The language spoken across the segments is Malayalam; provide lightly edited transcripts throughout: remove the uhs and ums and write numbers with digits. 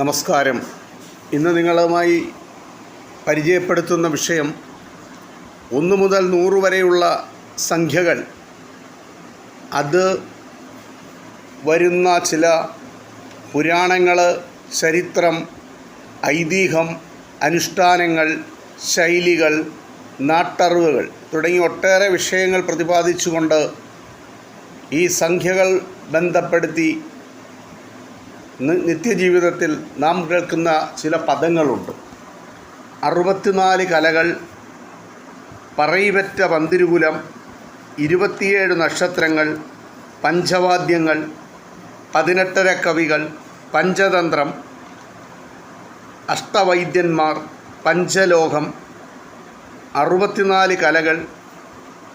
നമസ്കാരം. ഇന്ന് നിങ്ങളുമായി പരിചയപ്പെടുത്തുന്ന വിഷയം 1 മുതൽ 100 വരെയുള്ള സംഖ്യകൾ, അത് വരുന്ന ചില പുരാണങ്ങൾ, ചരിത്രം, ഐതിഹ്യം, അനുഷ്ഠാനങ്ങൾ, ശൈലികൾ, നാട്ടറിവുകൾ തുടങ്ങി ഒട്ടേറെ വിഷയങ്ങൾ പ്രതിപാദിച്ചുകൊണ്ട് ഈ സംഖ്യകൾ ബന്ധപ്പെടുത്തി നിത്യജീവിതത്തിൽ നാം കേൾക്കുന്ന ചില പദങ്ങളുണ്ട്. 64 കലകൾ, പറയിപെറ്റ പന്തിരുകുലം, 27 നക്ഷത്രങ്ങൾ, പഞ്ചവാദ്യങ്ങൾ, 18 കവികൾ, പഞ്ചതന്ത്രം, അഷ്ടവൈദ്യന്മാർ, പഞ്ചലോകം, 64 കലകൾ,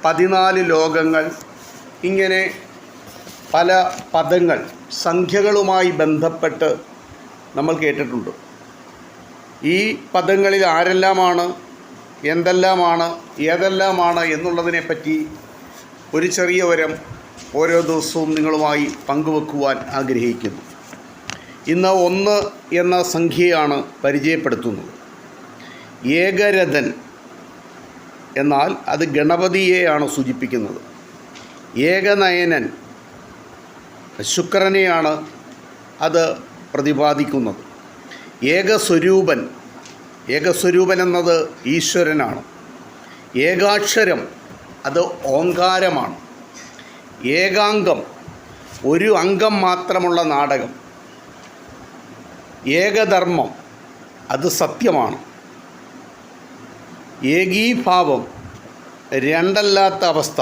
14 ലോകങ്ങൾ, ഇങ്ങനെ പല പദങ്ങൾ സംഖ്യകളുമായി ബന്ധപ്പെട്ട് നമ്മൾ കേട്ടിട്ടുണ്ട്. ഈ പദങ്ങളിൽ ആരെല്ലാമാണ്, എന്തെല്ലാമാണ്, ഏതെല്ലാമാണ് എന്നുള്ളതിനെപ്പറ്റി ഒരു ചെറിയ വിവരം ഓരോ ദിവസവും നിങ്ങളുമായി പങ്കുവെക്കുവാൻ ആഗ്രഹിക്കുന്നു. ഇന്ന് 1 എന്ന സംഖ്യയാണ് പരിചയപ്പെടുത്തുന്നത്. ഏകരഥൻ എന്നാൽ അത് ഗണപതിയെയാണ് സൂചിപ്പിക്കുന്നത്. ഏകനയനൻ ശുക്രനെയാണ് അത് പ്രതിപാദിക്കുന്നത്. ഏകസ്വരൂപൻ എന്നത് ഈശ്വരനാണ്. ഏകാക്ഷരം അത് ഓങ്കാരമാണ്. ഏകാംഗം ഒരു അംഗം മാത്രമുള്ള നാടകം. ഏകധർമ്മം അത് സത്യമാണ്. ഏകീഭാവം രണ്ടല്ലാത്ത അവസ്ഥ,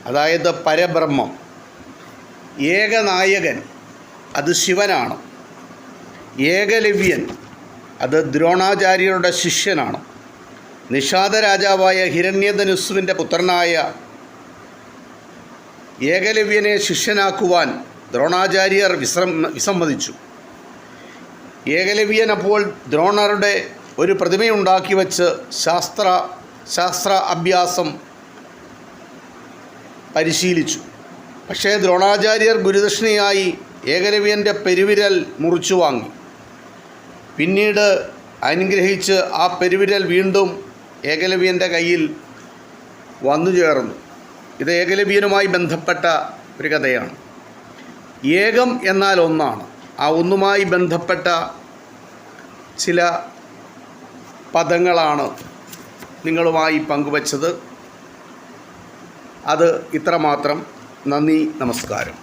അതായത് പരബ്രഹ്മം. ഏകനായകൻ അത് ശിവനാണ്. ഏകലവ്യൻ അത് ദ്രോണാചാര്യരുടെ ശിഷ്യനാണ്. നിഷാദ രാജാവായ ഹിരണ്യധനുസ്സുവിൻ്റെ പുത്രനായ ഏകലവ്യനെ ശിഷ്യനാക്കുവാൻ ദ്രോണാചാര്യർ വിസമ്മതിച്ചു. ഏകലവ്യൻ അപ്പോൾ ദ്രോണരുടെ ഒരു പ്രതിമയുണ്ടാക്കി വച്ച് ശാസ്ത്ര അഭ്യാസം പരിശീലിച്ചു. പക്ഷേ ദ്രോണാചാര്യർ ഗുരുദക്ഷിണയായി ഏകലവ്യൻ്റെ പെരുവിരൽ മുറിച്ചു വാങ്ങി. പിന്നീട് അനുഗ്രഹിച്ച് ആ പെരുവിരൽ വീണ്ടും ഏകലവ്യൻ്റെ കയ്യിൽ വന്നു ചേർന്നു. ഇത് ഏകലവ്യനുമായി ബന്ധപ്പെട്ട ഒരു കഥയാണ്. ഏകം എന്നാൽ ഒന്നാണ്. ആ ഒന്നുമായി ബന്ധപ്പെട്ട ചില പദങ്ങളാണ് നിങ്ങളുമായി പങ്കുവച്ചത്. അത് ഇത്രമാത്രം. നന്ദി, നമസ്കാരം.